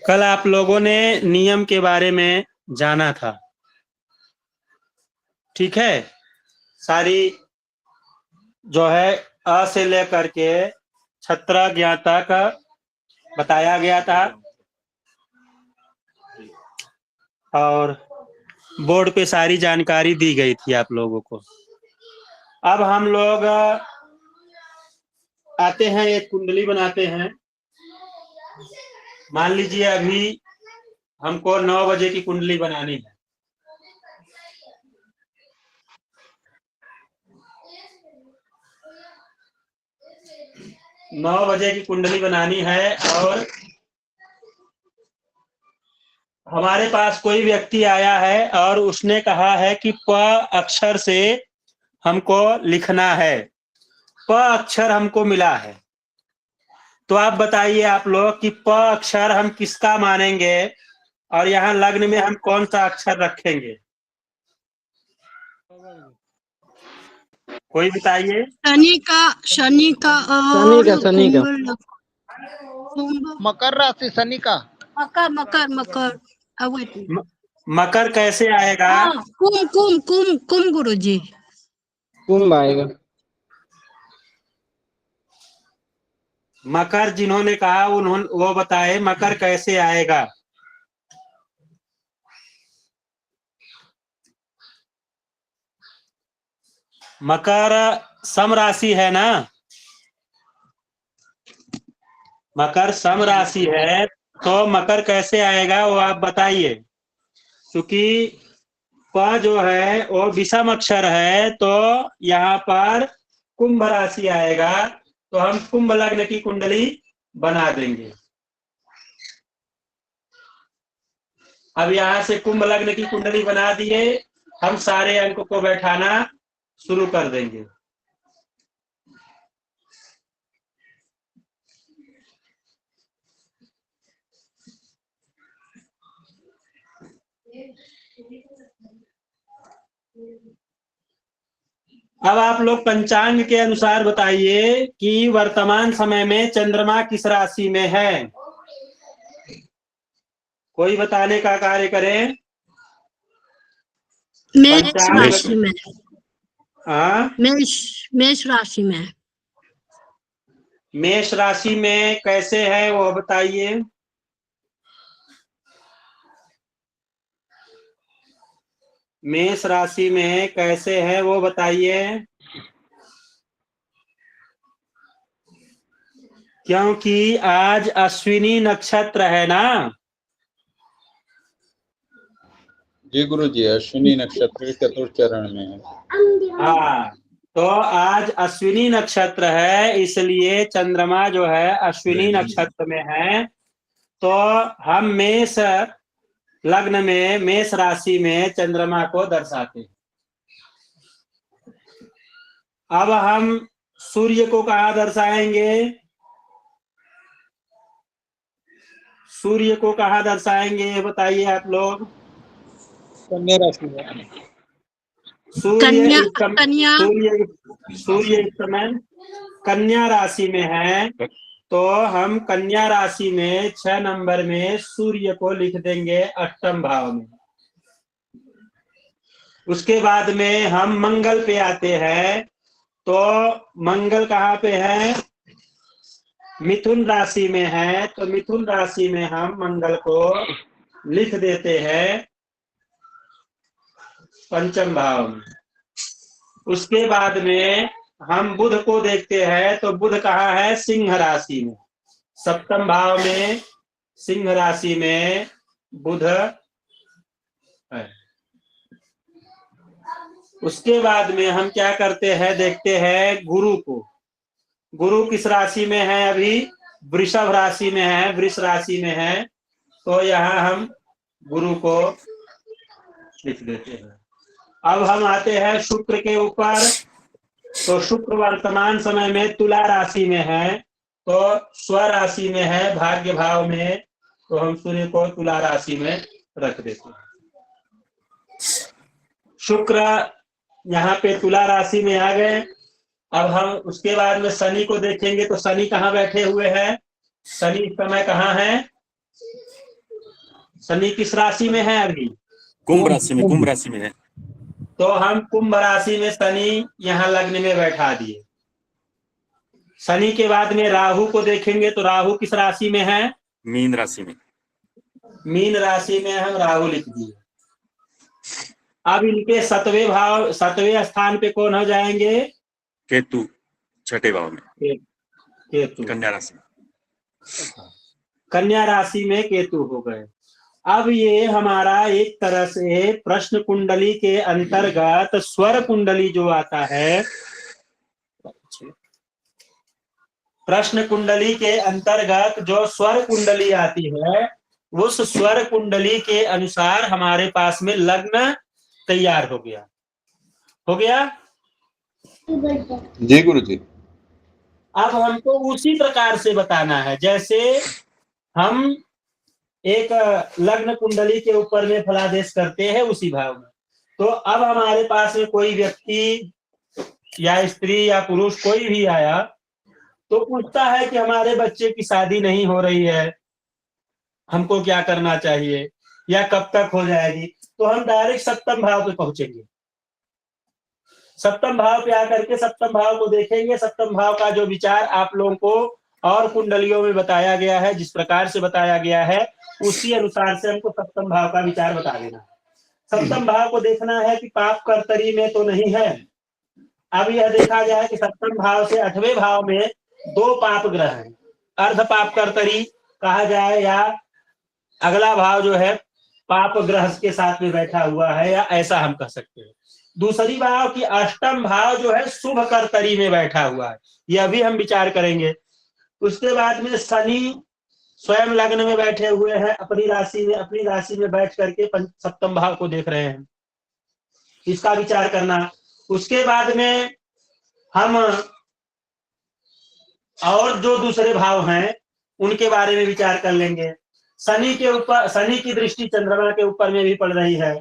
कल आप लोगों ने नियम के बारे में जाना था, ठीक है। सारी जो है अ से लेकर के छत्र ज्ञा तक बताया गया था और बोर्ड पे सारी जानकारी दी गई थी आप लोगों को। अब हम लोग आते हैं, एक कुंडली बनाते हैं। मान लीजिए अभी हमको 9 बजे की कुंडली बनानी है। नौ बजे की कुंडली बनानी है और हमारे पास कोई व्यक्ति आया है और उसने कहा है कि प अक्षर से हमको लिखना है। प अक्षर हमको मिला है, तो आप बताइए आप लोग कि प अक्षर हम किसका मानेंगे और यहाँ लग्न में हम कौन सा अक्षर रखेंगे? कोई बताइए। शनि का शनि का मकर राशि शनि का। मकर मकर कैसे आएगा? कुंभ गुरुजी। कुंभ आएगा। मकर जिन्होंने कहा उन्होंने वो बताए मकर कैसे आएगा। मकर सम राशि है ना, मकर सम राशि है, तो मकर कैसे आएगा वो आप बताइए। क्योंकि प जो है वो विषम अक्षर है, तो यहाँ पर कुंभ राशि आएगा, तो हम कुंभ लग्न की कुंडली बना देंगे। अब यहाँ से कुंभ लग्न की कुंडली बना दिए, हम सारे अंक को बैठाना शुरू कर देंगे। अब आप लोग पंचांग के अनुसार बताइए कि वर्तमान समय में चंद्रमा किस राशि में है। कोई बताने का कार्य करें। मेष राशि में। हाँ, मेष राशि में। मेष राशि में कैसे है वो बताइए। मेष राशि में कैसे है वो बताइए। क्योंकि आज अश्विनी नक्षत्र है ना। जी गुरु जी, अश्विनी नक्षत्र चतुर्थ चरण में है। हाँ, तो आज अश्विनी नक्षत्र है, इसलिए चंद्रमा जो है अश्विनी नक्षत्र में है। तो हम मेष लग्न में, मेष राशि में चंद्रमा को दर्शाते हैं। अब हम सूर्य को कहाँ दर्शाएंगे? सूर्य को कहाँ दर्शाएंगे ये बताइए आप लोग। कन्या राशि में। सूर्य इस समय कन्या राशि में है, तो हम कन्या राशि में 6 नंबर में सूर्य को लिख देंगे 8वें भाव में। उसके बाद में हम मंगल पे आते हैं, तो मंगल कहाँ पे है? मिथुन राशि में है, तो मिथुन राशि में हम मंगल को लिख देते हैं 5वें भाव में। उसके बाद में हम बुध को देखते हैं, तो बुध कहाँ है? सिंह राशि में, 7वें भाव में सिंह राशि में बुध है। उसके बाद में हम क्या करते हैं, देखते हैं गुरु को। गुरु किस राशि में है? अभी वृषभ राशि में है, वृष राशि में है, तो यहाँ हम गुरु को लिख देते हैं। अब हम आते हैं शुक्र के ऊपर, तो शुक्र वर्तमान समय में तुला राशि में है, तो स्व राशि में है, भाग्य भाव में, तो हम सूर्य को तुला राशि में रख देते हैं। शुक्र यहाँ पे तुला राशि में आ गए। अब हम उसके बाद में शनि को देखेंगे तो शनि कहाँ बैठे हुए हैं? शनि इस समय कहाँ है? शनि किस राशि में है अभी? कुंभ राशि में है। तो हम कुंभ राशि में शनि यहाँ लग्न में बैठा दिए। शनि के बाद में राहु को देखेंगे तो राहु किस राशि में है? मीन राशि में। मीन राशि में हम राहु लिख दिए। अब इनके 7वें स्थान पे कौन हो जाएंगे? केतु 6ठे भाव में। केतु कन्या राशि में। कन्या राशि में केतु हो गए। अब ये हमारा एक तरह से प्रश्न कुंडली के अंतर्गत स्वर कुंडली जो आता है, प्रश्न कुंडली के अंतर्गत जो स्वर कुंडली आती है, उस स्वर कुंडली के अनुसार हमारे पास में लग्न तैयार हो गया। हो गया जी गुरु जी। अब हमको उसी प्रकार से बताना है जैसे हम एक लग्न कुंडली के ऊपर में फलादेश करते हैं उसी भाव में। तो अब हमारे पास में कोई व्यक्ति या स्त्री या पुरुष कोई भी आया तो पूछता है कि हमारे बच्चे की शादी नहीं हो रही है, हमको क्या करना चाहिए या कब तक हो जाएगी, तो हम डायरेक्ट सप्तम भाव पे पहुंचेंगे। सप्तम भाव पे आकर के सप्तम भाव को देखेंगे। सप्तम भाव का जो विचार आप लोगों को और कुंडलियों में बताया गया है, जिस प्रकार से बताया गया है उसी अनुसार से हमको सप्तम भाव का विचार बता देना है। सप्तम भाव को देखना है कि पाप कर्तरी में तो नहीं है। अब यह देखा गया है कि सप्तम भाव से 8वें भाव में 2 पाप ग्रह हैं। अर्ध पाप कर्तरी कहा जाए या अगला भाव जो है पाप ग्रह के साथ में बैठा हुआ है, या ऐसा हम कह सकते हैं। दूसरी भाव की 8म भाव जो है शुभ कर्तरी में बैठा हुआ है, यह भी हम विचार करेंगे। उसके बाद में शनि स्वयं लग्न में बैठे हुए हैं अपनी राशि में बैठ करके सप्तम भाव को देख रहे हैं, इसका विचार करना। उसके बाद में हम और जो दूसरे भाव हैं उनके बारे में विचार कर लेंगे। शनि की दृष्टि चंद्रमा के ऊपर में भी पड़ रही है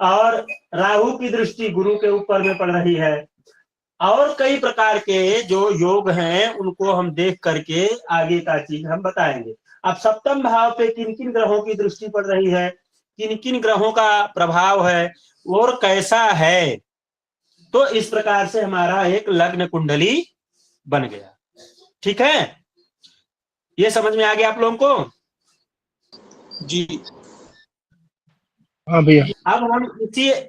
और राहु की दृष्टि गुरु के ऊपर में पड़ रही है, और कई प्रकार के जो योग हैं उनको हम देख करके आगे का चीज हम बताएंगे। अब सप्तम भाव पे किन किन ग्रहों की दृष्टि पड़ रही है, किन किन ग्रहों का प्रभाव है और कैसा है, तो इस प्रकार से हमारा एक लग्न कुंडली बन गया। ठीक है, ये समझ में आ गया आप लोगों को? जी हाँ भैया। अब हम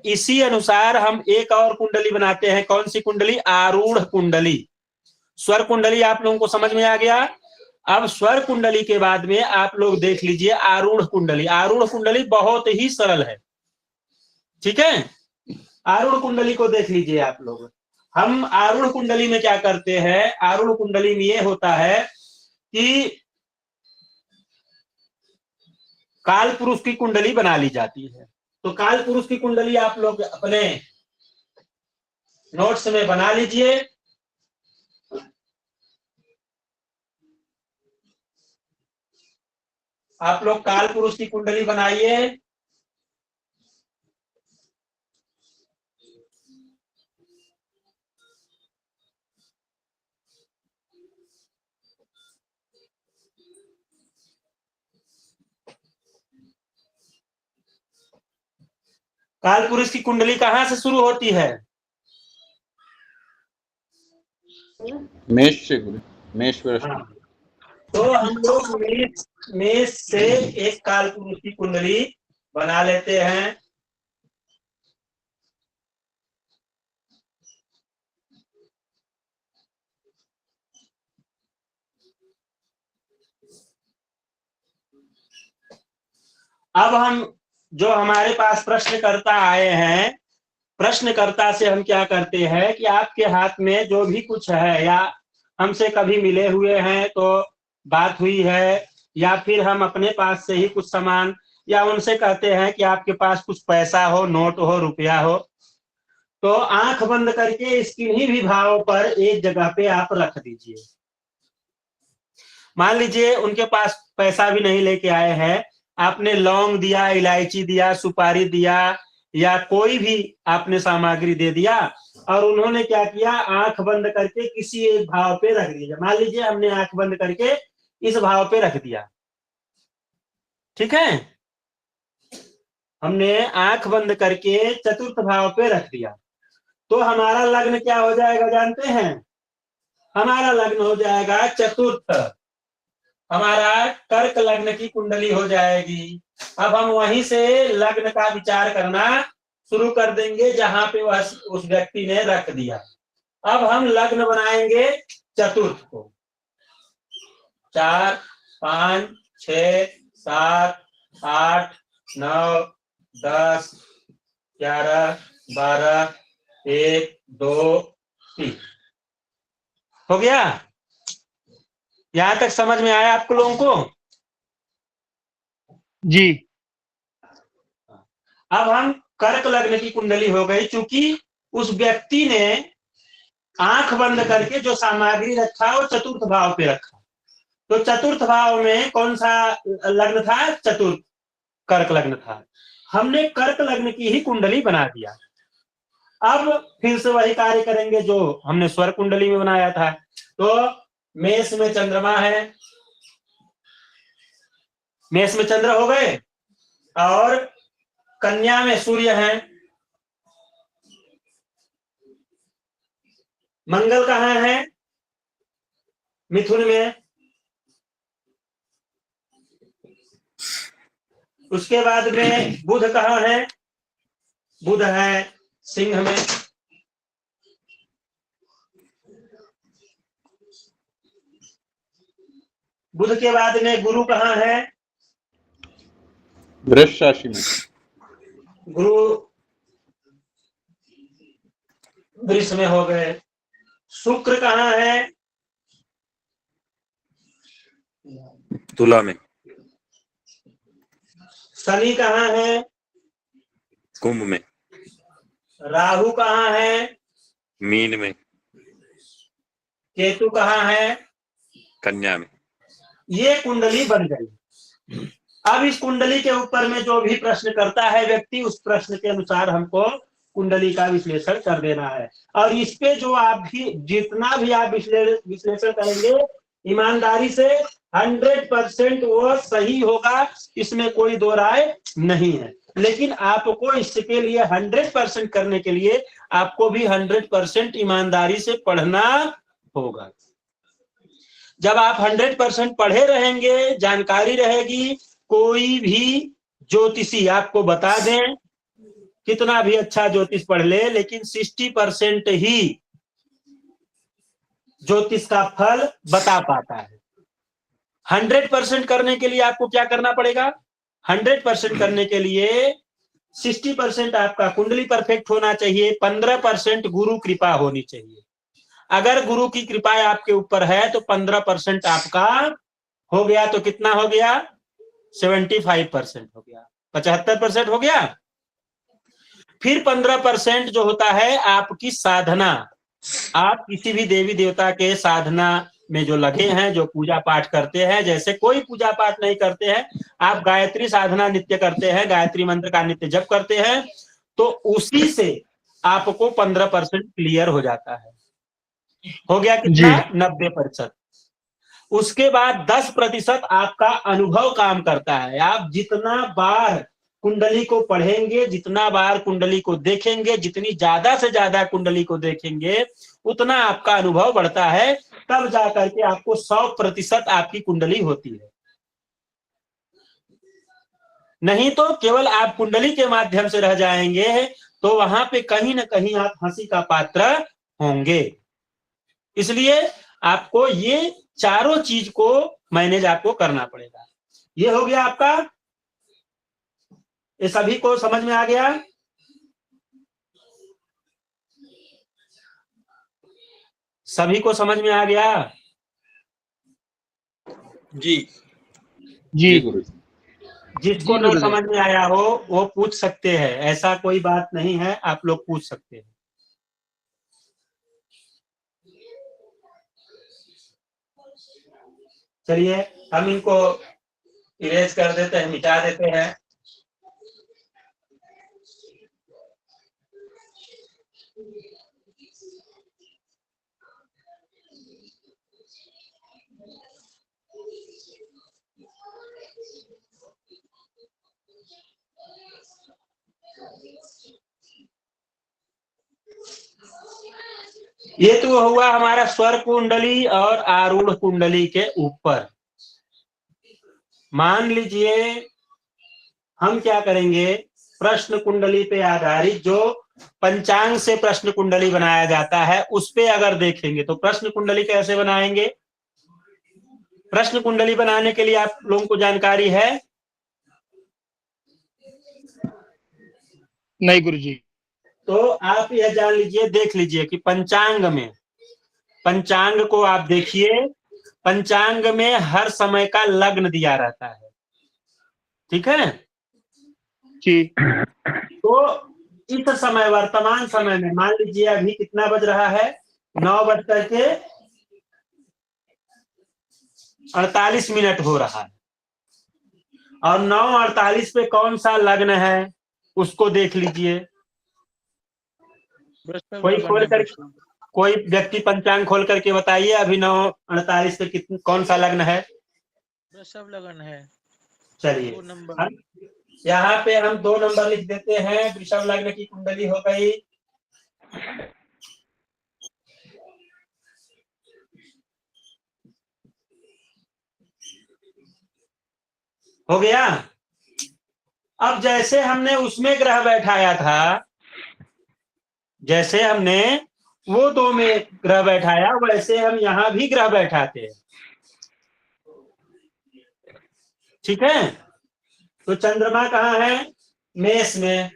इसी अनुसार हम एक और कुंडली बनाते हैं। कौन सी कुंडली? आरूढ़ कुंडली। स्वर कुंडली आप लोगों को समझ में आ गया। अब स्वर कुंडली के बाद में आप लोग देख लीजिए आरूढ़ कुंडली। आरूढ़ कुंडली बहुत ही सरल है, ठीक है। आरूढ़ कुंडली को देख लीजिए आप लोग। हम आरूढ़ कुंडली में क्या करते हैं? आरूढ़ कुंडली में ये होता है कि काल पुरुष की कुंडली बना ली जाती है। तो काल पुरुष की कुंडली आप लोग अपने नोट्स में बना लीजिए। आप लोग काल पुरुष की कुंडली बनाइए। काल पुरुष की कुंडली कहाँ से शुरू होती है? मेष से गुरु, मेष वृष। हाँ। तो हम लोग मेष से एक काल पुरुष की कुंडली बना लेते हैं। अब हम जो हमारे पास प्रश्नकर्ता आए हैं, प्रश्नकर्ता से हम क्या करते हैं कि आपके हाथ में जो भी कुछ है, या हमसे कभी मिले हुए हैं तो बात हुई है, या फिर हम अपने पास से ही कुछ सामान, या उनसे कहते हैं कि आपके पास कुछ पैसा हो, नोट हो, रुपया हो, तो आंख बंद करके इसकी किन्हीं भी भाव पर एक जगह पे आप रख दीजिए। मान लीजिए उनके पास पैसा भी नहीं लेके आए हैं, आपने लौंग दिया, इलायची दिया, सुपारी दिया, या कोई भी आपने सामग्री दे दिया और उन्होंने क्या किया, आंख बंद करके किसी एक भाव पे रख दिया। मान लीजिए हमने आंख बंद करके इस भाव पे रख दिया, ठीक है, हमने आंख बंद करके चतुर्थ भाव पे रख दिया, तो हमारा लग्न क्या हो जाएगा जानते हैं? हमारा लग्न हो जाएगा चतुर्थ, हमारा कर्क लग्न की कुंडली हो जाएगी। अब हम वहीं से लग्न का विचार करना शुरू कर देंगे जहां पे वह उस व्यक्ति ने रख दिया। अब हम लग्न बनाएंगे चतुर्थ को, 4, 5, 6, 7, 8, 9, 10, 11, 12, 1, 2, 3 हो गया। यहां तक समझ में आया आपको लोगों को? जी। अब हम कर्क लग्न की कुंडली हो गई, चूंकि उस व्यक्ति ने आंख बंद करके जो सामग्री रखा वो चतुर्थ भाव पे रखा, तो चतुर्थ भाव में कौन सा लग्न था? चतुर्थ कर्क लग्न था। हमने कर्क लग्न की ही कुंडली बना दिया। अब फिर से वही कार्य करेंगे जो हमने स्वर कुंडली में बनाया था। तो मेष में चंद्रमा है, मेष में चंद्र हो गए, और कन्या में सूर्य है। मंगल कहाँ है? मिथुन में। उसके बाद में बुध कहाँ है? बुध है सिंह में। बुध के बाद में गुरु कहाँ है? वृष राशि में। गुरु वृष में हो गए। शुक्र कहाँ है? तुला में। शनि कहाँ है? कुंभ में। राहु कहाँ है? मीन में। केतु कहाँ है? कन्या में। ये कुंडली बन गई। अब इस कुंडली के ऊपर में जो भी प्रश्न करता है व्यक्ति, उस प्रश्न के अनुसार हमको कुंडली का विश्लेषण कर देना है। और इस पे जो आप भी जितना भी आप विश्लेषण करेंगे ईमानदारी से 100% वो सही होगा, इसमें कोई दो राय नहीं है। लेकिन आपको इसके लिए 100% करने के लिए आपको भी 100% ईमानदारी से पढ़ना होगा। जब आप 100% पढ़े रहेंगे, जानकारी रहेगी, कोई भी ज्योतिषी आपको बता दें, कितना भी अच्छा ज्योतिष पढ़ ले, लेकिन 60% ही ज्योतिष का फल बता पाता है। 100% करने के लिए आपको क्या करना पड़ेगा? 100% करने के लिए 60% आपका कुंडली परफेक्ट होना चाहिए, 15% गुरु कृपा होनी चाहिए। अगर गुरु की कृपा आपके ऊपर है तो 15% आपका हो गया, तो कितना हो गया? 75% हो गया, 75% हो गया। फिर 15% जो होता है आपकी साधना। आप किसी भी देवी देवता के साधना में जो लगे हैं, जो पूजा पाठ करते हैं, जैसे कोई पूजा पाठ नहीं करते हैं, आप गायत्री साधना नित्य करते हैं, गायत्री मंत्र का नित्य जप करते हैं, तो उसी से आपको 15% क्लियर हो जाता है। हो गया कितना? 90%। उसके बाद 10% आपका अनुभव काम करता है। आप जितना बार कुंडली को पढ़ेंगे, जितना बार कुंडली को देखेंगे, जितनी ज्यादा से ज्यादा कुंडली को देखेंगे, उतना आपका अनुभव बढ़ता है। तब जाकर के आपको 100% आपकी कुंडली होती है। नहीं तो केवल आप कुंडली के माध्यम से रह जाएंगे तो वहां पे कहीं ना कहीं आप हंसी का पात्र होंगे। इसलिए आपको ये चारों चीज को मैनेज आपको करना पड़ेगा। ये हो गया आपका। ये सभी को समझ में आ गया? सभी को समझ में आ गया? जी। जी गुरु जी। जिसको जी नहीं गुरुजी। समझ में आया हो वो पूछ सकते हैं, ऐसा कोई बात नहीं है, आप लोग पूछ सकते हैं। चलिए हम इनको इरेज कर देते हैं, मिटा देते हैं। ये तो हुआ हमारा स्वर कुंडली और आरूढ़ कुंडली के ऊपर। मान लीजिए हम क्या करेंगे, प्रश्न कुंडली पे आधारित जो पंचांग से प्रश्न कुंडली बनाया जाता है उस पे अगर देखेंगे तो प्रश्न कुंडली कैसे बनाएंगे। प्रश्न कुंडली बनाने के लिए आप लोगों को जानकारी है? नहीं गुरुजी। तो आप यह जान लीजिए, देख लीजिए कि पंचांग में, पंचांग को आप देखिए, पंचांग में हर समय का लग्न दिया रहता है, ठीक है जी। तो इस समय वर्तमान समय में मान लीजिए अभी कितना बज रहा है, 9:48 हो रहा है और 9:48 पे कौन सा लग्न है उसको देख लीजिए। कोई व्यक्ति पंचांग खोल करके बताइए अभी 9:48 पे कौन सा लग्न है। वृषभ लगन है। चलिए 2 नंबर। यहाँ पे हम 2 नंबर लिख देते हैं, वृषभ लग्न की कुंडली हो गई। हो गया। अब जैसे हमने उसमें ग्रह बैठाया था, जैसे हमने वो 2 में ग्रह बैठाया वैसे हम यहाँ भी ग्रह बैठाते हैं, ठीक है। तो चंद्रमा कहाँ है, मेष में,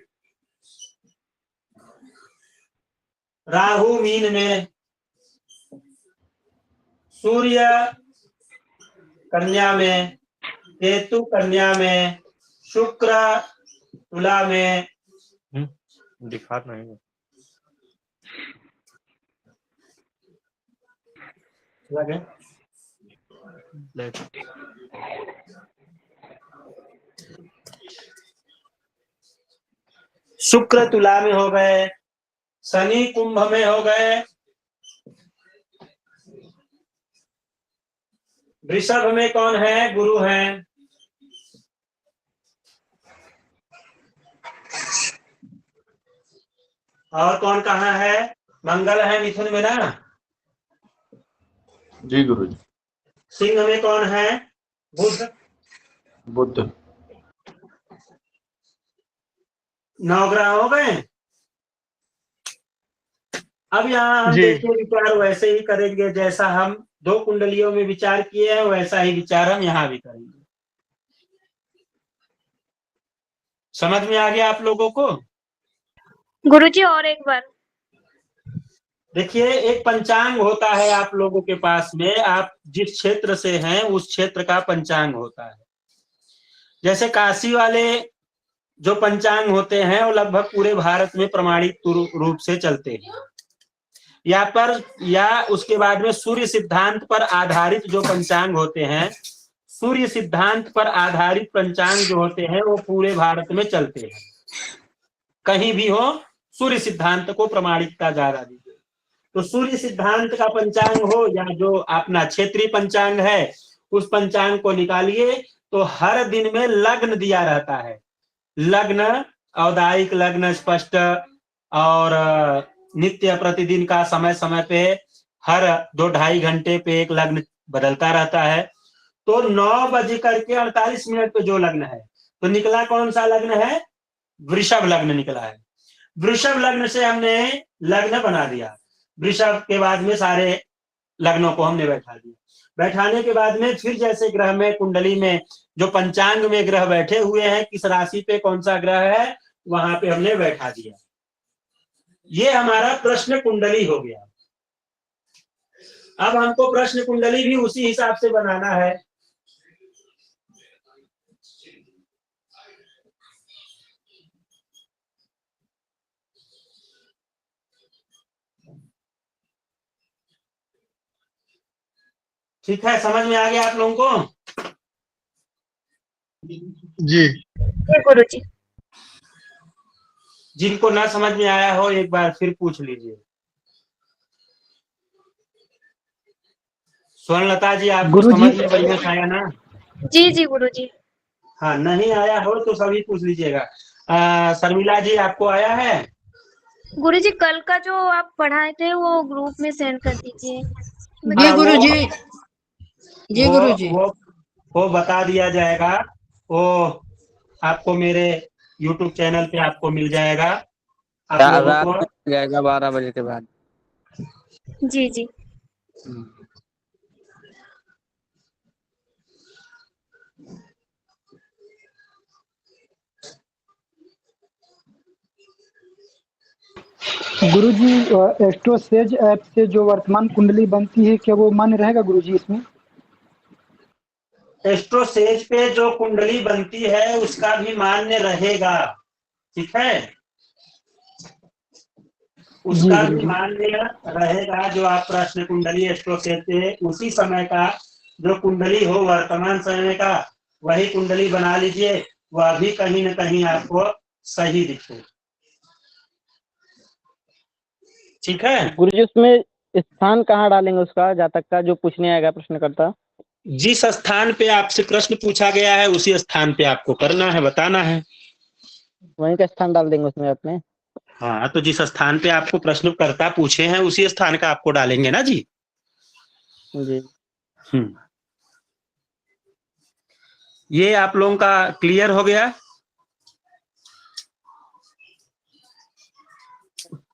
राहु मीन में, सूर्य कन्या में, केतु कन्या में, शुक्र तुला में। दिखा नहीं लगे शुक्र तुला में हो गए, शनि कुंभ में हो गए, वृषभ में कौन है, गुरु हैं, और कौन कहाँ है, मंगल है मिथुन में ना। जी गुरुजी। सिंह में कौन है, बुध। बुध। 9 ग्रह हो गए। अब यहाँ हम देखिए विचार वैसे ही करेंगे जैसा हम 2 कुंडलियों में विचार किए हैं, वैसा ही विचार हम यहाँ भी करेंगे। समझ में आ गया आप लोगों को? गुरुजी और एक बार। देखिए एक पंचांग होता है आप लोगों के पास में, आप जिस क्षेत्र से हैं उस क्षेत्र का पंचांग होता है। जैसे काशी वाले जो पंचांग होते हैं वो लगभग पूरे भारत में प्रमाणित रूप से चलते हैं। या पर या उसके बाद में सूर्य सिद्धांत पर आधारित जो पंचांग होते हैं, सूर्य सिद्धांत पर आधारित पंचांग जो होते हैं वो पूरे भारत में चलते हैं। कहीं भी हो सूर्य सिद्धांत को प्रमाणिकता ज्यादा दीजिए। तो सूर्य सिद्धांत का पंचांग हो या जो अपना क्षेत्रीय पंचांग है उस पंचांग को निकालिए, तो हर दिन में लग्न दिया रहता है। लग्न, औदायिक लग्न स्पष्ट और नित्य प्रतिदिन का समय समय पे हर 2-2.5 घंटे पे एक लग्न बदलता रहता है। तो 9:48 पे जो लग्न है तो निकला कौन सा लग्न है, वृषभ लग्न निकला है। वृषभ लग्न से हमने लग्न बना दिया, वृषभ के बाद में सारे लग्नों को हमने बैठा दिया। बैठाने के बाद में फिर जैसे ग्रह में कुंडली में जो पंचांग में ग्रह बैठे हुए हैं, किस राशि पे कौन सा ग्रह है वहां पे हमने बैठा दिया। ये हमारा प्रश्न कुंडली हो गया। अब हमको प्रश्न कुंडली भी उसी हिसाब से बनाना है। ठीक है, समझ में आ गया आप लोगों को? जी गुरुजी। जिनको ना समझ में आया हो एक बार फिर पूछ लीजिए। स्वर्णलता जी आपको समझ में बढ़िया से आया ना? जी जी गुरुजी। हाँ, नहीं आया हो तो सभी पूछ लीजिएगा। शर्मिला जी आपको आया है? गुरुजी कल का जो आप पढ़ाए थे वो ग्रुप में सेंड कर दीजिए। जी हाँ, गुरुजी, जी वो गुरुजी। वो वो बता दिया जाएगा। वो आपको मेरे YouTube चैनल पे आपको मिल जाएगा। आप लोगों रात को में जाएगा 12 बजे के बाद। जी जी। गुरुजी, एस्ट्रोसेज ऐप से जो वर्तमान कुंडली बनती है क्या वो मान्य रहेगा गुरुजी इसमें? एस्ट्रोसेज पे जो कुंडली बनती है उसका भी मान्य रहेगा, ठीक है? उसका भी गुरुजी। मान्य रहेगा। जो आप प्रश्न कुंडली एस्ट्रोसेज पे उसी समय का जो कुंडली हो वर्तमान समय का वही कुंडली बना लीजिए, वह भी कहीं न कहीं आपको सही दिखे, ठीक है? गुरुजी उसमें स्थान कहाँ डालेंगे उसका, जातक का, जो पूछने आएगा प्रश्नकर्ता? जिस स्थान पे आपसे प्रश्न पूछा गया है उसी स्थान पे आपको करना है, बताना है। वहीं का स्थान डाल देंगे उसमें अपने? हाँ, तो जिस स्थान पे आपको प्रश्नकर्ता पूछे हैं उसी स्थान का आपको डालेंगे ना जी। जी ये आप लोगों का क्लियर हो गया?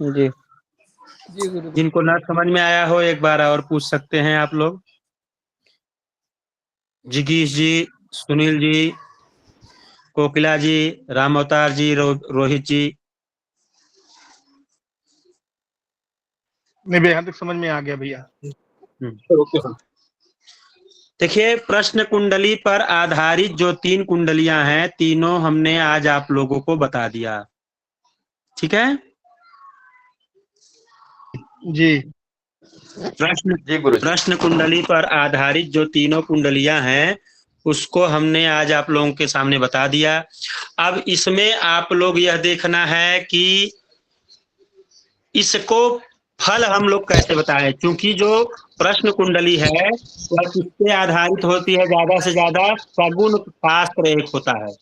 जी। जिनको ना समझ में आया हो एक बार और पूछ सकते हैं आप लोग। जिगीश जी, सुनील जी, कोकिला जी, राम अवतार जी, रोहित जी। नहीं भैया, यहाँ तक समझ में आ गया भैया। देखिए, प्रश्न कुंडली पर आधारित जो 3 कुंडलियां हैं तीनों हमने आज आप लोगों को बता दिया, ठीक है? जी प्रश्न कुंडली पर आधारित जो तीनों कुंडलियां हैं उसको हमने आज आप लोगों के सामने बता दिया। अब इसमें आप लोग यह देखना है कि इसको फल हम लोग कैसे बताएं, क्योंकि जो प्रश्न कुंडली है वह किससे आधारित होती है? ज्यादा से ज्यादा सगुन शास्त्र एक होता है।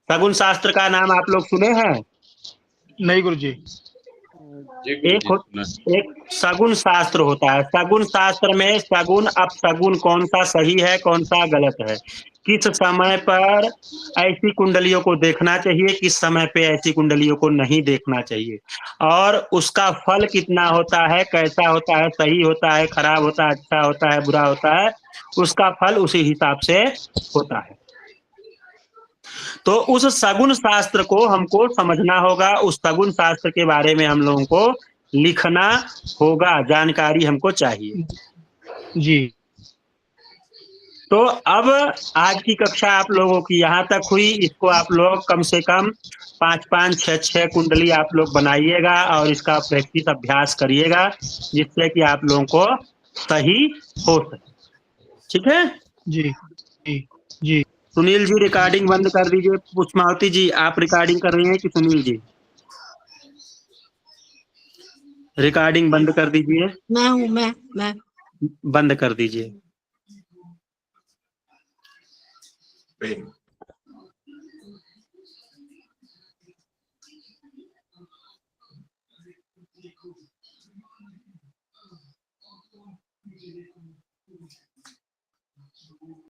सगुन शास्त्र का नाम आप लोग सुने हैं? नहीं गुरुजी। जी गुरु जी सुना। एक सगुन शास्त्र होता है। सगुन शास्त्र में सगुन अपसगुन कौन सा सही है कौन सा गलत है, किस समय पर ऐसी कुंडलियों को देखना चाहिए, किस समय पे ऐसी कुंडलियों को नहीं देखना चाहिए, और उसका फल कितना होता है, कैसा होता है, सही होता है, खराब होता है, अच्छा होता है, बुरा होता है, उसका फल उसी हिसाब से होता है। तो उस सगुन शास्त्र को हमको समझना होगा, उस सगुन शास्त्र के बारे में हम लोगों को लिखना होगा, जानकारी हमको चाहिए। जी तो अब आज की कक्षा आप लोगों की यहाँ तक हुई। इसको आप लोग कम से कम 5-5, 6-6 कुंडली आप लोग बनाइएगा और इसका प्रैक्टिस अभ्यास करिएगा, जिससे कि आप लोगों को सही हो सके, ठीक है? जी जी जी। सुनील जी रिकॉर्डिंग बंद कर दीजिए। पुष्पावती जी आप रिकॉर्डिंग कर रही हैं कि सुनील जी? रिकॉर्डिंग बंद कर दीजिए, मैं हूँ, मैं। बंद कर दीजिए।